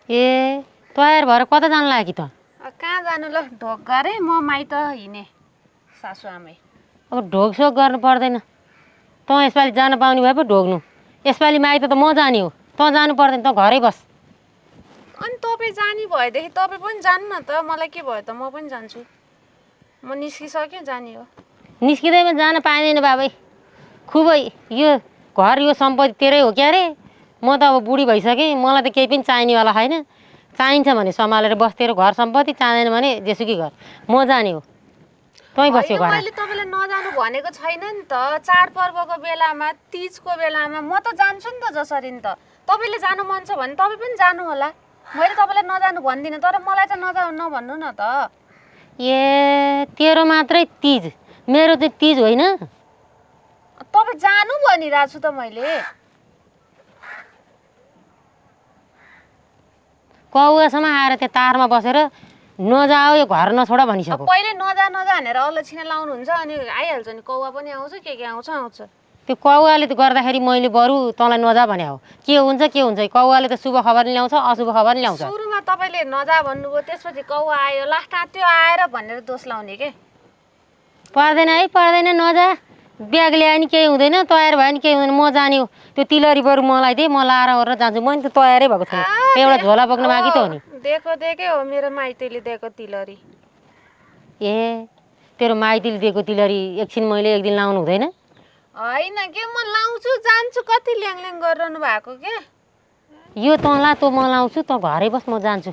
ए तयार भएर कता जानु लाग्यो कि त? कहाँ जानु ल, ढोक गरे म माइत हिँडे सासुआमै। अब ढोकसोक गर्नु पर्दैन। तँ यसपालि जान पाउने भए पो ढोग्नु। यसपालि माइत त म जाने हो, तँ जानु पर्दैन, तँ घरै बस। अनि तपाईँ जाने भएदेखि तपाईँ पनि जानु न त, मलाई के भयो त, म पनि जान्छु। म निस्किसकेँ, जाने हो। निस्किँदैमा जान पाइँदैन बाबै। खुबै यो घर यो सम्पत्ति तेरै हो क्या रे। म त अब बुढी भइसकेँ, मलाई त केही पनि चाहिनेवाला छैन। चाहिन्छ भने सम्हालेर बस तेरो घर सम्पत्ति, चाहिँदैन भने जेसुकै घर। म जाने हो, तँै बस्यो घर। मैले तपाईँलाई नजानु भनेको छैन नि त। चाडपर्वको बेलामा, तिजको बेलामा म त जान्छु नि त जसरी नि त। तपाईँले जानु मन छ भने तपाईँ पनि जानु होला। मैले तपाईँलाई नजानु भन्दिनँ, तर मलाई त नभन्नु न त। ए तेरो मात्रै तिज, मेरो चाहिँ तिज होइन। तपाईँ जानु भनिरहेको छु त मैले। कौवासम्म आएर त्यो तारमा बसेर नजाऊ यो घर नछोड भनिसक्यो। पहिले नजा भनेर अलक्षिना लाउनुहुन्छ, अनि आइहाल्छ नि, कौवा पनि आउँछ, के आउँछ। त्यो कौवाले त गर्दाखेरि मैले बरु तँलाई नजा भने हो। के हुन्छ कौवाले त शुभ खबर नि ल्याउँछ, अशुभ खबर नि ल्याउँछ। सुरुमा तपाईँले नजा भन्नुभयो, त्यसपछि कौवा आयो, लास्टमा त्यो आएर भनेर दोष लाउने के? पर्दैन नजा। ब्याग ल्याए नि केही हुँदैन, तयार भयो नि केही हुँदैन, म जाने हो। त्यो तिलहरी बरु मलाई दे, म लाएर ओरेर जान्छु। मैले त तयारै भएको छैन, एउटा झोला बोक्न बाँकी त हो नि। दिएकै हो मेरो माइतीले दिएको तिलहरी। ए तेरो माइतीले दिएको तिलहरी एकछिन मैले एक दिन लाउनु हुँदैन? होइन के, म लाउँछु, जान्छु। कति ल्याङल्याङ गरिरहनु भएको के? यो तँला तँ म लाउँछु, तँ घरै बस, म जान्छु।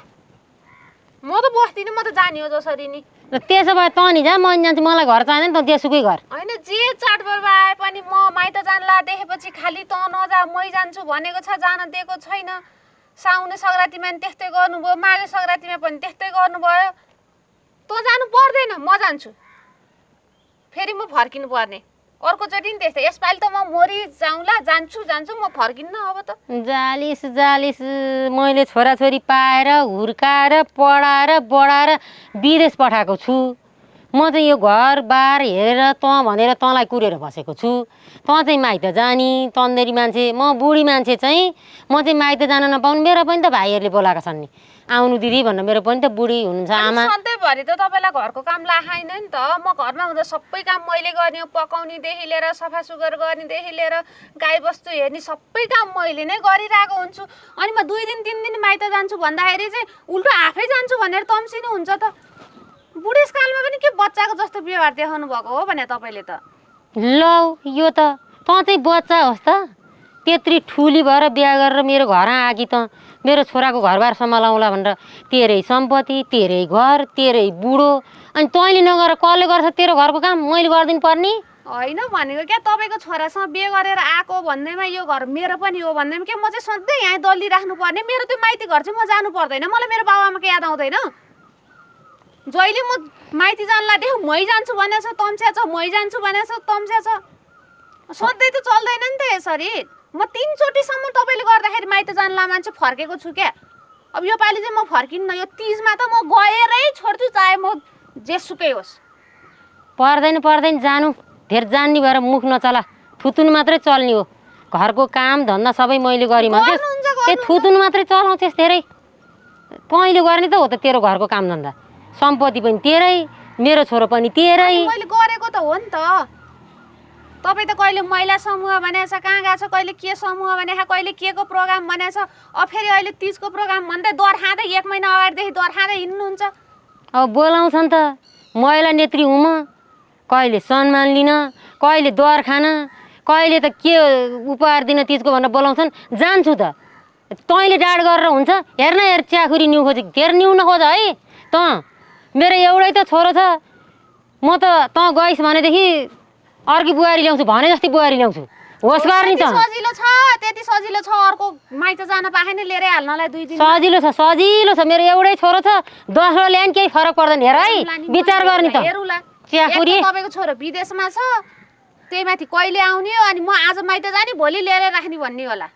म त बस्दिनँ, म त जाने हो जसरी नि। त्यसो भए तँ नि जा, म नि जान्छु। मलाई घर चाहिँदैन, तँ जेसुकै घर। होइन, जे चाडपर्व आए पनि म माइत जानला देखेपछि खालि तँ नजा मै जान्छु भनेको छ, जान दिएको छैन। साउने सङ्क्रान्तिमा पनि त्यस्तै गर्नुभयो, माघे सङ्क्रान्तिमा पनि त्यस्तै गर्नुभयो। तँ जानु पर्दैन, म जान्छु। फेरि म फर्किनु पर्ने अर्कोचोटि नि त्यस्तै। यसपालि त म मरि जाउँला, जान्छु, म फर्किन्न अब त। जालिस मैले छोराछोरी पाएर हुर्काएर पढाएर बढाएर विदेश पठाएको छु। म चाहिँ यो घरबार हेरेर तँ भनेर तँलाई कुरेर बसेको छु। तँ चाहिँ माइत जाने तन्देरी मान्छे, म बुढी मान्छे चाहिँ म चाहिँ माइत जान नपाउनु। मेरो पनि त भाइहरूले बोलाएका छन् नि, आउनु दिदी भन्न। मेरो पनि त बुढी हुनुहुन्छ आमा। सधैँभरि त तपाईँलाई घरको काम लाखाइन नि त। म घरमा हुँदा सबै काम मैले गर्ने हो, पकाउनेदेखि लिएर सफासुग्घर गर्नेदेखि लिएर गाईबस्तु हेर्ने सबै काम मैले नै गरिरहेको हुन्छु। अनि म 2 दिन 3 दिन माइत जान्छु भन्दाखेरि चाहिँ उल्टो आफै जान्छु भनेर तम्सिनु हुन्छ त। बुढेसकालमा पनि के बच्चाको जस्तो व्यवहार देखाउनु भएको हो भने तपाईँले त। लौ यो त तँ चाहिँ बच्चा होस् त। त्यत्रो ठुली भएर बिहा गरेर मेरो घर आएकी त मेरो छोराको घरबार सम्हालौँला भनेर। तेरै सम्पत्ति, तेरै घर, तेरै बुढो, अनि तैँले नगर कसले गर्छ तेरो घरको काम? मैले गरिदिनु पर्ने होइन भनेको क्या, तपाईँको छोरासँग बिहे गरेर आएको भन्दैमा यो घर मेरो पनि हो भन्दैमा के म चाहिँ सधैँ यहाँ दलिराख्नु पर्ने? मेरो त्यो माइती घर चाहिँ म जानु पर्दैन? मलाई मेरो बाबुआमाको याद आउँदैन? जहिले म माइती जानला देख मै जान्छु भनेछ तम्स्या छ, मै जान्छु भनेछ तम्स्या छ। सधैँ त चल्दैन नि त यसरी। म 3 चोटिसम्म तपाईँले गर्दाखेरि माइत जानला मान्छे फर्केको छु क्या। अब यो पालि चाहिँ म फर्किन्न। यो तिजमा त म गएरै छोड्छु, चाहे म जेसुकै होस्। पर्दैन जानु। धेर जान्ने भएर मुख नचला, थुतुन मात्रै चल्ने हो। घरको काम धन्दा सबै मैले गरी भन्थेस्, त्यो थुतुन मात्रै चलाउँछेस्। धेरै तैँले गर्ने त हो त तेरो घरको काम धन्दा। सम्पत्ति पनि तेरै, मेरो छोरो पनि तेरै। मैले गरेको त हो नि त। तपाईँ त कहिले महिला समूह भनेछ, कहाँ गएको छ, कहिले के समूह भनेछ, कहिले के को प्रोग्राम भनेछ। अब फेरि अहिले तिजको प्रोग्राम भन्दै दर खाँदै 1 महिना अगाडिदेखि दर खाँदै हिँड्नुहुन्छ। अब बोलाउँछन् त, महिला नेत्री हुँ म। कहिले सम्मान लिन, कहिले दर खान, कहिले त के उपहार दिन तिजको भनेर बोलाउँछन्। जान्छु त। तैँले डाड गरेर हुन्छ? हेर च्याखुरी न्यु खोजी, धेर न्यु नखोज है। तँ मेरो एउटै त छोरो छ। म त तँ गइस् भनेदेखि अर्की बुहारी ल्याउँछु, भने जस्तै बुहारी ल्याउँछु। होस् गर्ने त। त्यति सजिलो छ अर्को माइत जान पाएन लिएरै हाल्नलाई 2 दिन। सजिलो छ। मेरो एउटै छोरो छ। 10 ल्याइन केही फरक पर्दैन। हेर है, विचार गर्ने त। च्याखुरी तपाईँको छोरो विदेशमा छ, त्यही माथि कहिले आउने हो, अनि म आज माइत जाने भोलि लिएर राख्ने भन्ने होला।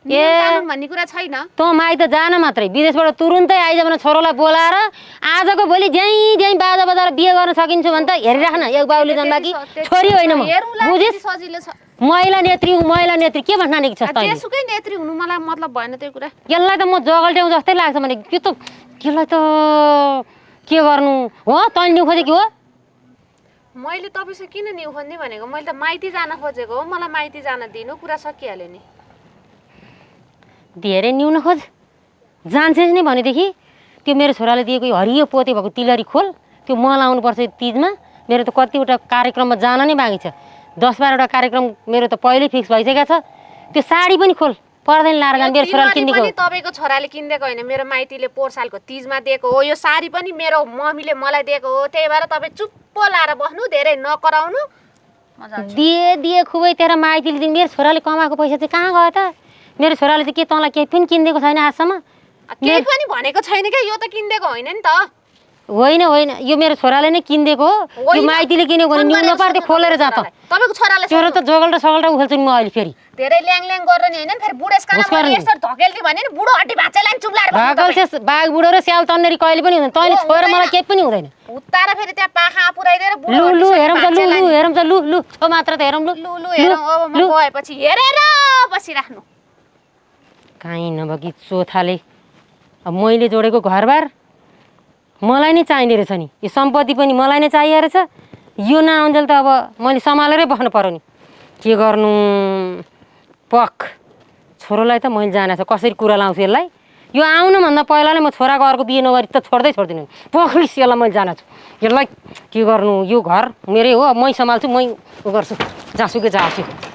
नियम कानुन भन्ने कुरा छैन। तँ माइत जान मात्रै, विदेशबाट तुरुन्तै आइज भने छोरोलाई बोलाएर आजको भोलि ज्याइ बाजा बजाएर बिहे गर्न सकिन्छ भने त हेरिराख न। एक बाबुले जन्माकी छोरी होइन म, बुझिस्? सजिलो छ। महिला नेत्री हुँ, महिला नेत्री के भन्न निक्छ तैँले? जेसुकै नेत्री हुनु मलाई मतलब भएन त्यो कुरा। यसलाई त म जगल्ट्याउँ जस्तै लाग्छ भने यसलाई त के गर्नु हो? तैँले न्यु खोजेको हो? मैले तपाईँसँग किन न्यु खोज्ने भनेको? मैले त माइती जान खोजेको हो, मलाई माइती जान दिनु, कुरा सकिहाल्यो नि। धेरै न्यु नखोज, जान्छस् नि भनेदेखि त्यो मेरो छोराले दिएको यो हरियो पोते भएको तिलहरी खोल, त्यो मलाई आउनुपर्छ तिजमा। मेरो त कतिवटा कार्यक्रममा जान नै बाँकी छ, 10-12वटा कार्यक्रम मेरो त पहिल्यै फिक्स भइसकेको छ। त्यो साडी पनि खोल, पर्दैन लाएर जाने मेरो छोराले किनेको। तपाईँको छोराले किनिदिएको होइन, मेरो माइतीले पोहोर सालको तिजमा दिएको हो। यो साडी पनि मेरो मम्मीले मलाई दिएको हो। त्यही भएर तपाईँ चुप्प लाएर बस्नु, धेरै नकराउनु। दिए खुबै तेरो माइतीले दिनु। मेरो छोराले कमाएको पैसा चाहिँ कहाँ गयो त? मेरो छोराले चाहिँ के तँलाई केही पनि किनिदिएको छैन आजसम्म? केही पनि भनेको छैन क्या, यो त किनिदिएको होइन नि त। होइन होइन, यो मेरो छोराले नै किनिदिएको हो। यो माइतीले किनेको भने न्यु नपार्थ्यो, खोलेर जा त। तपाईँको छोराले तेरो त जगल्टा सगल्टा उखेल्छु नि म अहिले फेरि। धेरै ल्याङ गरेर नि होइन, फेरि बुढेसकालमा यसरी धकेल्थ्यो भने नि बुढो हड्डी भाँचेलाई चुम्लाएर भागल छ बाघ बुढो र स्याल तन्नेरी कहिले पनि हुँदैन। तैँले छोएर मलाई केही पनि हुँदैन। उतार फेरि त्यहाँ पाखा पुऱ्याइदिएर बुढो लु लु हेरौँ त, लु लु हेरौँ त, लु लु ओ मात्र त हेरौँ। लु लु लु हेरौँ, अब म गएपछि हेरेर बसिराख्नु। काहीँ नभएकी चोथाले अब मैले जोडेको घरबार मलाई नै चाहिने रहेछ नि, यो सम्पत्ति पनि मलाई नै चाहिएको रहेछ। यो नआउन्जेल त अब मैले सम्हालेरै बस्नु पर्यो नि। के गर्नु पख, छोरोलाई त मैले जानेको छ कसरी कुरा लाउँछु यसलाई। यो आउनुभन्दा पहिला नै म छोराको अर्को बिहे नगरी त छोड्दिनँ। पखलिस यसलाई मैले जानेको छु। यसलाई के गर्नु, यो घर मेरै हो, मै सम्हाल्छु, मै उ गर्छु, जहाँसुकै जान्छु।